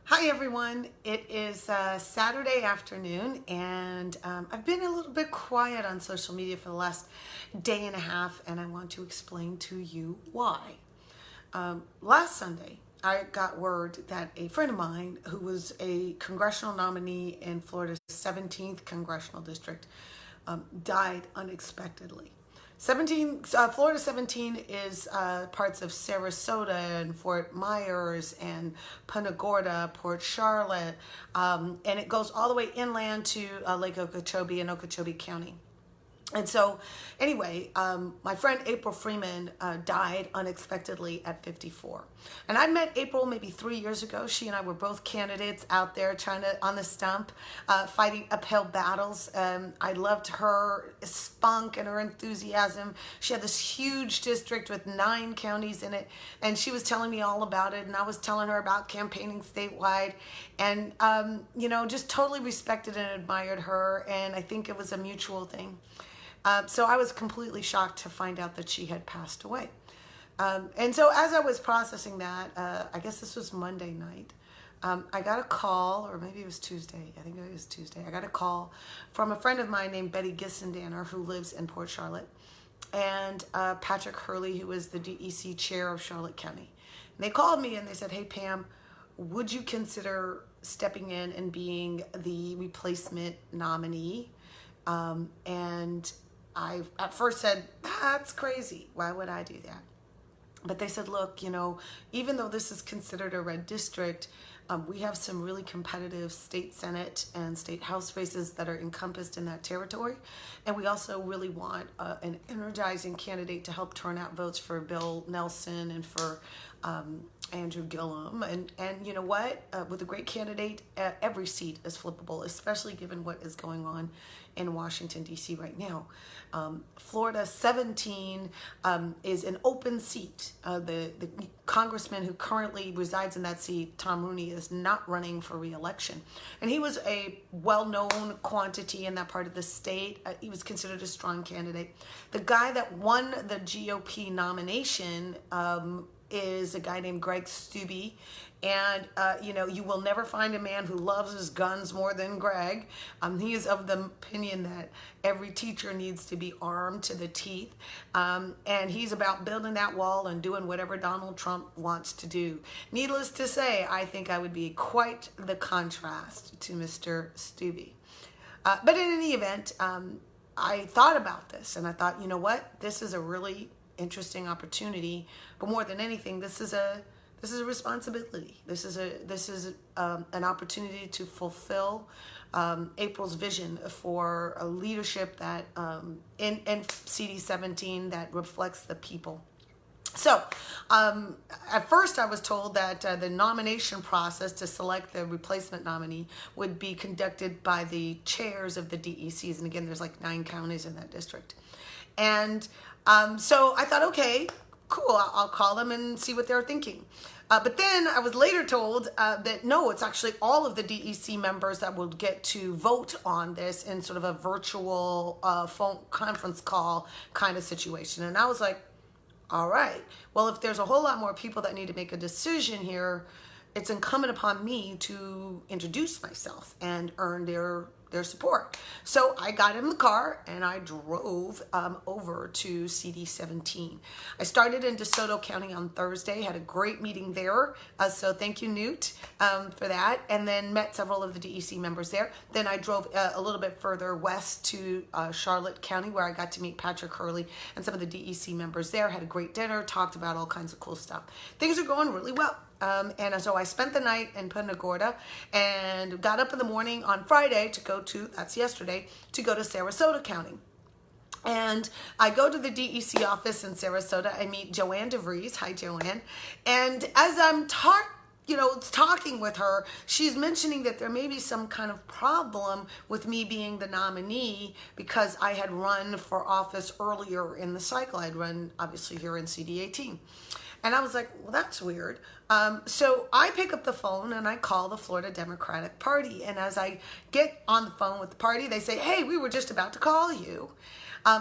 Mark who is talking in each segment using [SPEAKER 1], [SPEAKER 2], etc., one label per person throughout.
[SPEAKER 1] Hi everyone, it is Saturday afternoon and I've been a little bit quiet on social media for the last day and a half and I want to explain to you why. Last Sunday I got word that a friend of mine who was a congressional nominee in Florida's 17th congressional district died unexpectedly. Florida 17 is parts of Sarasota and Fort Myers and Punta Gorda, Port Charlotte, and it goes all the way inland to Lake Okeechobee and Okeechobee County. And so, anyway, my friend April Freeman died unexpectedly at 54. And I met April maybe 3 years ago. She and I were both candidates out there trying to, on the stump, fighting uphill battles. I loved her spunk and her enthusiasm. She had this huge district with 9 counties in it. And she was telling me all about it. And I was telling her about campaigning statewide. And, just totally respected and admired her. And I think it was a mutual thing. So I was completely shocked to find out that she had passed away. And so as I was processing that, I guess this was Monday night, I got a call, or maybe it was Tuesday. I think it was Tuesday. I got a call from a friend of mine named Betty Gissendanner, who lives in Port Charlotte, and Patrick Hurley, who is the DEC chair of Charlotte County. And they called me and they said, "Hey, Pam, would you consider stepping in and being the replacement nominee?" And I at first said, "That's crazy. Why would I do that?" But they said, "Look, even though this is considered a red district, we have some really competitive state Senate and state House races that are encompassed in that territory. And we also really want an energizing candidate to help turn out votes for Bill Nelson and for Andrew Gillum. And you know what? With a great candidate, every seat is flippable, especially given what is going on in Washington, D.C. right now. Florida 17 is an open seat. The congressman who currently resides in that seat, Tom Rooney, is not running for re-election. And he was a well-known quantity in that part of the state. He was considered a strong candidate. The guy that won the GOP nomination is a guy named Greg Steube. And, you will never find a man who loves his guns more than Greg. He is of the opinion that every teacher needs to be armed to the teeth. And he's about building that wall and doing whatever Donald Trump wants to do. Needless to say, I think I would be quite the contrast to Mr. Steube. But in any event, I thought about this and I thought, you know what? This is a really interesting opportunity. But more than anything, this is a responsibility. This is an opportunity to fulfill April's vision for a leadership that in CD 17 that reflects the people. So at first I was told that the nomination process to select the replacement nominee would be conducted by the chairs of the DECs. And again, there's like 9 counties in that district. And so I thought, okay, cool, I'll call them and see what they're thinking. But then I was later told that no, it's actually all of the DEC members that will get to vote on this in sort of a virtual phone conference call kind of situation. And I was like, all right, well, if there's a whole lot more people that need to make a decision here, it's incumbent upon me to introduce myself and earn their support. So I got in the car and I drove over to CD 17. I started in DeSoto County on Thursday, had a great meeting there. So thank you, Newt, for that. And then met several of the DEC members there. Then I drove a little bit further west to Charlotte County, where I got to meet Patrick Hurley and some of the DEC members there. Had a great dinner, talked about all kinds of cool stuff. Things are going really well. And so I spent the night in Punta Gorda and got up in the morning on Friday to go to, that's yesterday, to go to Sarasota County. And I go to the DEC office in Sarasota. I meet Joanne DeVries. Hi, Joanne. And as I'm talking with her, she's mentioning that there may be some kind of problem with me being the nominee because I had run for office earlier in the cycle. I'd run, obviously, here in CD 18. And I was like, well, that's weird. So I pick up the phone and I call the Florida Democratic Party. And as I get on the phone with the party, they say, "Hey, we were just about to call you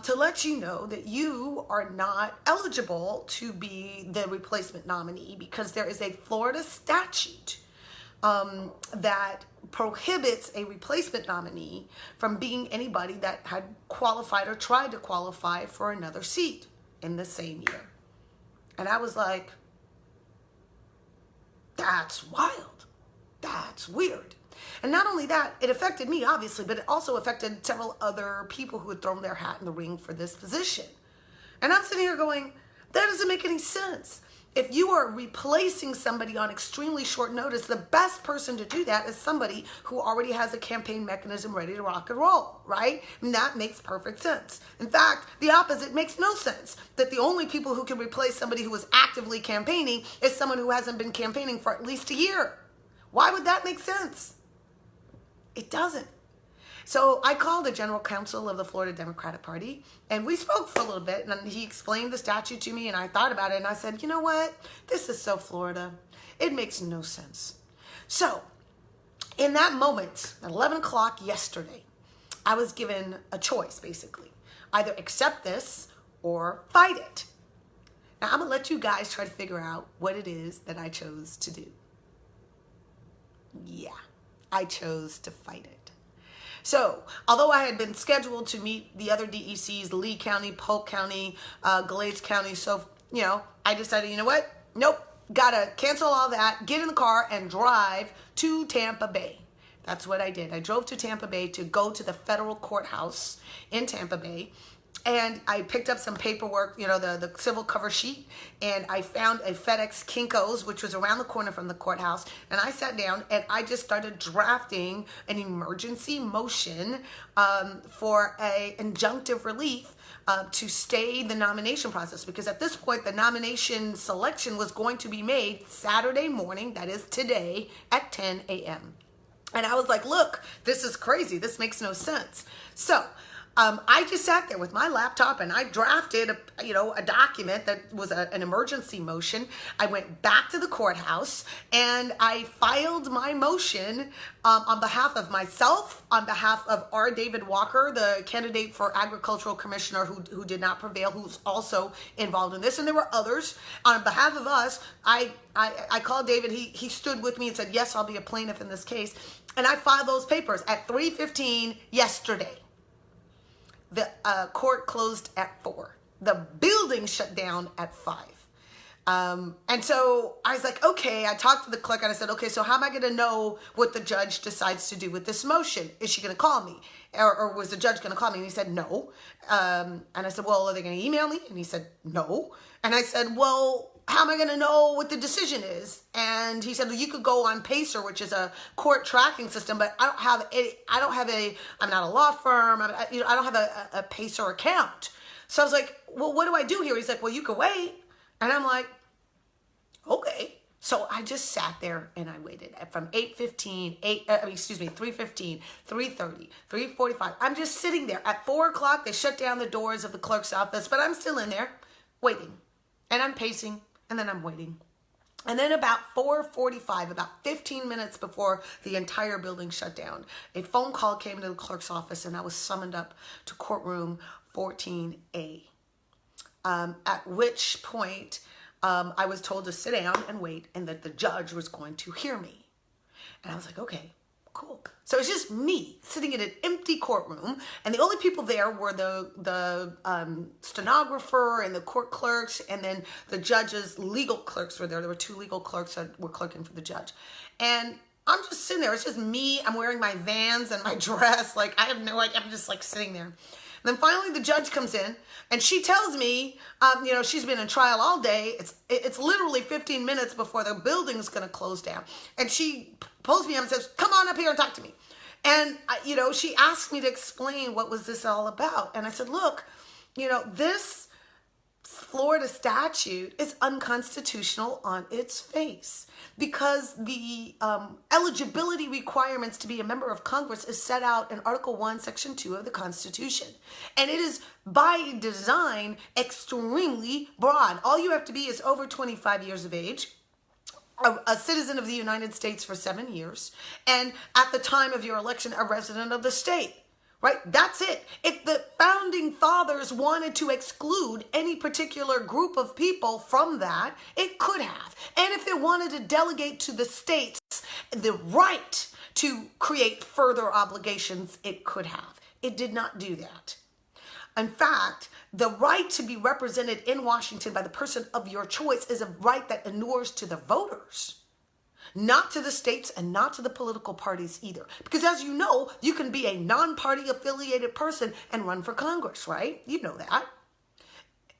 [SPEAKER 1] to let you know that you are not eligible to be the replacement nominee because there is a Florida statute that prohibits a replacement nominee from being anybody that had qualified or tried to qualify for another seat in the same year. And I was like, that's wild. That's weird. And not only that, it affected me, obviously, but it also affected several other people who had thrown their hat in the ring for this position. And I'm sitting here going, that doesn't make any sense. If you are replacing somebody on extremely short notice, the best person to do that is somebody who already has a campaign mechanism ready to rock and roll, right? And that makes perfect sense. In fact, the opposite makes no sense. That the only people who can replace somebody who is actively campaigning is someone who hasn't been campaigning for at least a year. Why would that make sense? It doesn't. So I called the general counsel of the Florida Democratic Party, and we spoke for a little bit, and he explained the statute to me, and I thought about it, and I said, you know what? This is so Florida. It makes no sense. So in that moment, at 11 o'clock yesterday, I was given a choice, basically. Either accept this or fight it. Now, I'm going to let you guys try to figure out what it is that I chose to do. Yeah, I chose to fight it. So, although I had been scheduled to meet the other DECs, Lee County, Polk County, Glades County, so, I decided, you know what? Nope, gotta cancel all that, get in the car, and drive to Tampa Bay. That's what I did. I drove to Tampa Bay to go to the federal courthouse in Tampa Bay. And I picked up some paperwork, the civil cover sheet, and I found a FedEx Kinko's, which was around the corner from the courthouse, and I sat down and I just started drafting an emergency motion for a injunctive relief to stay the nomination process, because at this point the nomination selection was going to be made Saturday morning, that is today, at 10 a.m. And I was like, look, this is crazy. This makes no sense. So I just sat there with my laptop and I drafted a document that was an emergency motion. I went back to the courthouse and I filed my motion on behalf of myself, on behalf of R. David Walker, the candidate for agricultural commissioner who did not prevail, who's also involved in this. And there were others. On behalf of us, I called David. He stood with me and said, yes, I'll be a plaintiff in this case. And I filed those papers at 3:15 yesterday. The court closed at 4. The building shut down at 5. And so I was like, okay, I talked to the clerk and I said, okay, so how am I going to know what the judge decides to do with this motion? Is she going to call me? Or was the judge going to call me? And he said, no. And I said, well, are they going to email me? And he said, no. And I said, well, how am I going to know what the decision is? And he said, well, you could go on Pacer, which is a court tracking system, but I'm not a law firm. I don't have a Pacer account. So I was like, well, what do I do here? He's like, well, you could wait. And I'm like, okay. So I just sat there and I waited from 3:15, 3:30, 3:45. I'm just sitting there. At 4 o'clock, they shut down the doors of the clerk's office, but I'm still in there waiting. And I'm pacing, and then I'm waiting. And then about 4:45, about 15 minutes before the entire building shut down, a phone call came to the clerk's office, and I was summoned up to courtroom 14A. At which point, I was told to sit down and wait, and that the judge was going to hear me. And I was like, okay, cool. So it's just me sitting in an empty courtroom, and the only people there were the stenographer and the court clerks, and then the judge's legal clerks were there. There were 2 legal clerks that were clerking for the judge. And I'm just sitting there. It's just me. I'm wearing my Vans and my dress. Like, I have no idea. I'm just like sitting there. And then finally the judge comes in and she tells me, she's been in trial all day. It's literally 15 minutes before the building's going to close down. And she pulls me up and says, come on up here and talk to me. And, she asked me to explain what was this all about. And I said, look, this Florida statute is unconstitutional on its face because the eligibility requirements to be a member of Congress is set out in Article 1, Section 2 of the Constitution. And it is by design extremely broad. All you have to be is over 25 years of age, a citizen of the United States for 7 years, and at the time of your election, a resident of the state. Right? That's it. If the founding fathers wanted to exclude any particular group of people from that, it could have. And if they wanted to delegate to the states the right to create further obligations it could have. It did not do that. In fact, the right to be represented in Washington by the person of your choice is a right that inures to the voters, not to the states and not to the political parties either. Because as you know, you can be a non-party affiliated person and run for Congress, right? You know that.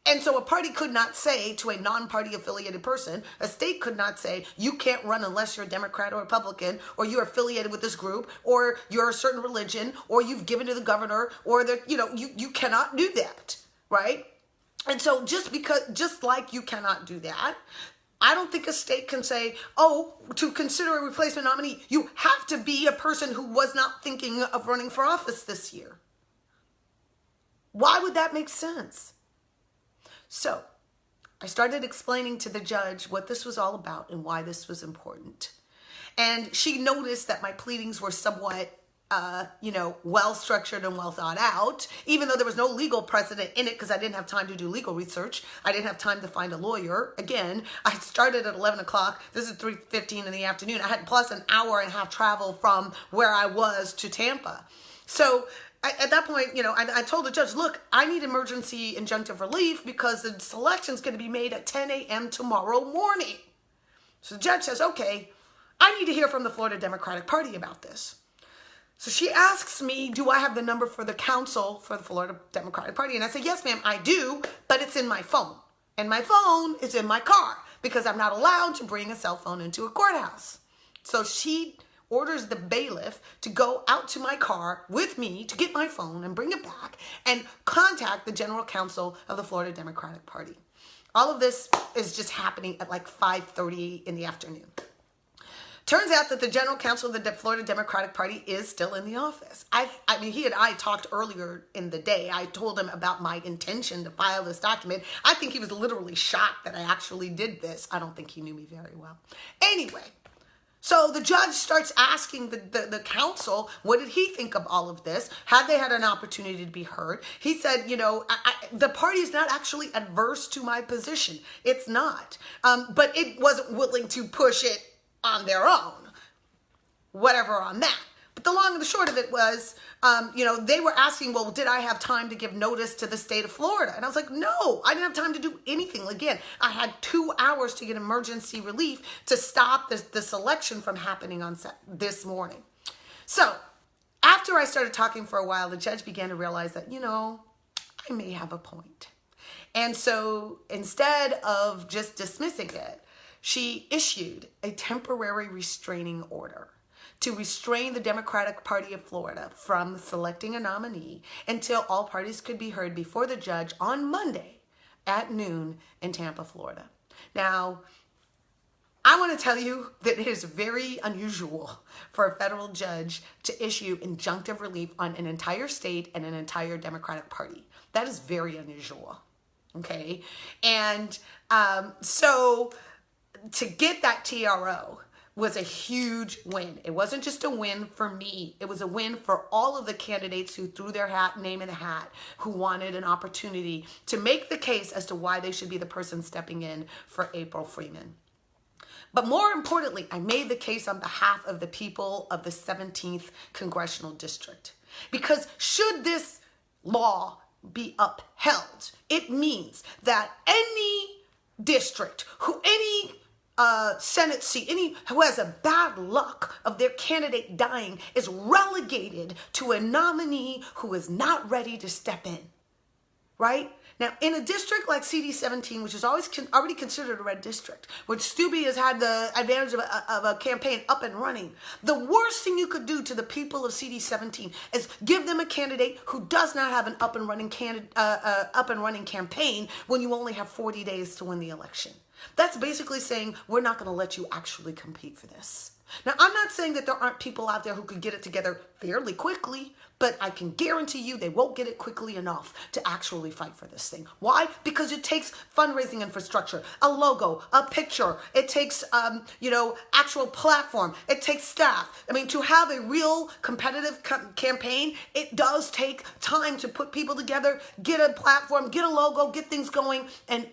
[SPEAKER 1] And so a party could not say to a non-party affiliated person, a state could not say, you can't run unless you're a Democrat or Republican, or you're affiliated with this group, or you're a certain religion, or you've given to the governor, or you cannot do that, right? And so just like you cannot do that, I don't think a state can say, oh, to consider a replacement nominee, you have to be a person who was not thinking of running for office this year. Why would that make sense? So I started explaining to the judge what this was all about and why this was important. And she noticed that my pleadings were somewhat, well-structured and well thought out, even though there was no legal precedent in it because I didn't have time to do legal research. I didn't have time to find a lawyer. Again, I started at 11 o'clock. This is 3:15 in the afternoon. I had plus an hour and a half travel from where I was to Tampa. So at that point, I told the judge, look, I need emergency injunctive relief because the selection is going to be made at 10 a.m. tomorrow morning. So the judge says, okay, I need to hear from the Florida Democratic Party about this. So she asks me, do I have the number for the counsel for the Florida Democratic Party? And I say, yes, ma'am, I do, but it's in my phone. And my phone is in my car because I'm not allowed to bring a cell phone into a courthouse. So she orders the bailiff to go out to my car with me to get my phone and bring it back and contact the general counsel of the Florida Democratic Party. All of this is just happening at like 5:30 in the afternoon. Turns out that the general counsel of the Florida Democratic Party is still in the office. He and I talked earlier in the day. I told him about my intention to file this document. I think he was literally shocked that I actually did this. I don't think he knew me very well. Anyway, so the judge starts asking the counsel, what did he think of all of this? Had they had an opportunity to be heard? He said, the party is not actually adverse to my position. It's not. But it wasn't willing to push it on their own. Whatever on that. But the long and the short of it was, they were asking, well, did I have time to give notice to the state of Florida? And I was like, no, I didn't have time to do anything. Again, I had 2 hours to get emergency relief to stop the selection from happening on this morning. So after I started talking for a while, the judge began to realize that, I may have a point. And so instead of just dismissing it, she issued a temporary restraining order to restrain the Democratic Party of Florida from selecting a nominee until all parties could be heard before the judge on Monday at noon in Tampa, Florida. Now, I want to tell you that it is very unusual for a federal judge to issue injunctive relief on an entire state and an entire Democratic Party. That is very unusual, okay? And so to get that TRO was a huge win. It wasn't just a win for me. It was a win for all of the candidates who threw their name in the hat, who wanted an opportunity to make the case as to why they should be the person stepping in for April Freeman. But more importantly, I made the case on behalf of the people of the 17th Congressional District. Because should this law be upheld, it means that any district, any Senate seat, who has a bad luck of their candidate dying is relegated to a nominee who is not ready to step in, right? Now, in a district like CD17, which is already considered a red district, which Stubbe has had the advantage of a campaign up and running, the worst thing you could do to the people of CD17 is give them a candidate who does not have an up and running campaign when you only have 40 days to win the election. That's basically saying we're not going to let you actually compete for this. Now, I'm not saying that there aren't people out there who could get it together fairly quickly, but I can guarantee you they won't get it quickly enough to actually fight for this thing. Why? Because it takes fundraising infrastructure, a logo, a picture. It takes, actual platform. It takes staff. I mean, to have a real competitive campaign, it does take time to put people together, get a platform, get a logo, get things going. And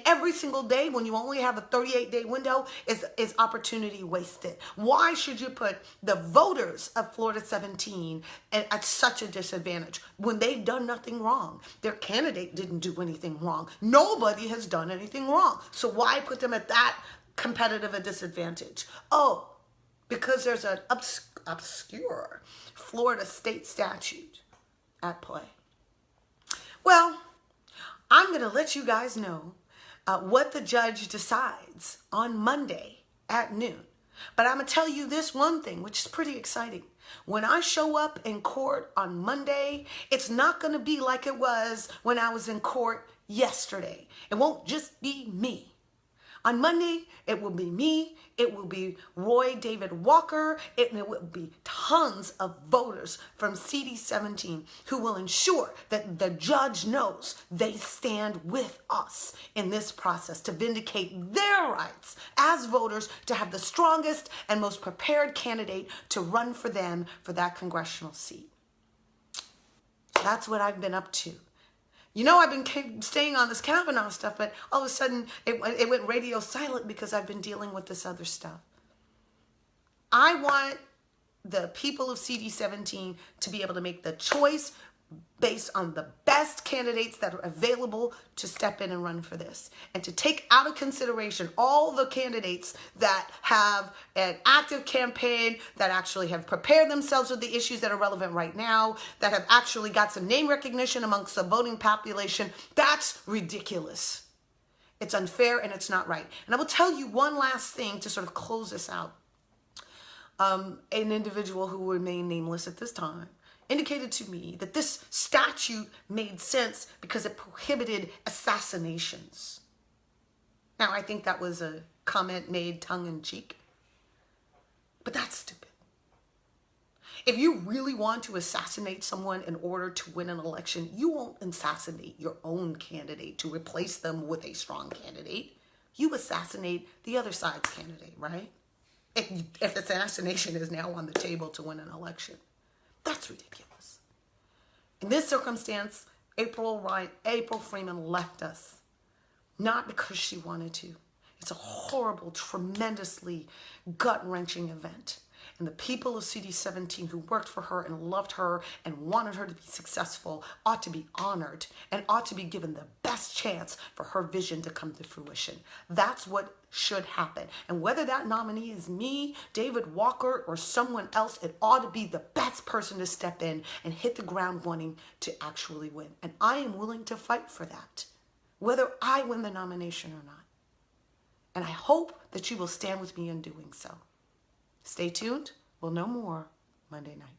[SPEAKER 1] every single day when you only have a 38-day window is opportunity wasted. Why should you put the voters of Florida 17 at such a disadvantage when they've done nothing wrong? Their candidate didn't do anything wrong. Nobody has done anything wrong. So why put them at that competitive a disadvantage? Oh, because there's an obscure Florida state statute at play. Well, I'm going to let you guys know what the judge decides on Monday at noon. But I'm going to tell you this one thing, which is pretty exciting. When I show up in court on Monday, it's not going to be like it was when I was in court yesterday. It won't just be me. On Monday, it will be me, it will be Roy David Walker, it will be tons of voters from CD17 who will ensure that the judge knows they stand with us in this process to vindicate their rights as voters to have the strongest and most prepared candidate to run for them for that congressional seat. That's what I've been up to. You know, I've been staying on this Kavanaugh stuff, but all of a sudden it went radio silent because I've been dealing with this other stuff. I want the people of CD17 to be able to make the choice based on the best candidates that are available to step in and run for this, and to take out of consideration all the candidates that have an active campaign, that actually have prepared themselves with the issues that are relevant right now, that have actually got some name recognition amongst the voting population. That's ridiculous. It's unfair and it's not right. And I will tell you one last thing to sort of close this out. An individual who will remain nameless at this time indicated to me that this statute made sense because it prohibited assassinations. Now, I think that was a comment made tongue-in-cheek, but that's stupid. If you really want to assassinate someone in order to win an election, you won't assassinate your own candidate to replace them with a strong candidate. You assassinate the other side's candidate, right? If assassination is now on the table to win an election. That's ridiculous. In this circumstance, April Freeman left us, not because she wanted to. It's a horrible, tremendously gut-wrenching event. And the people of CD17 who worked for her and loved her and wanted her to be successful ought to be honored and ought to be given the best chance for her vision to come to fruition. That's what should happen. And whether that nominee is me, David Walker, or someone else, it ought to be the best person to step in and hit the ground running to actually win. And I am willing to fight for that, whether I win the nomination or not. And I hope that you will stand with me in doing so. Stay tuned. We'll know more Monday night.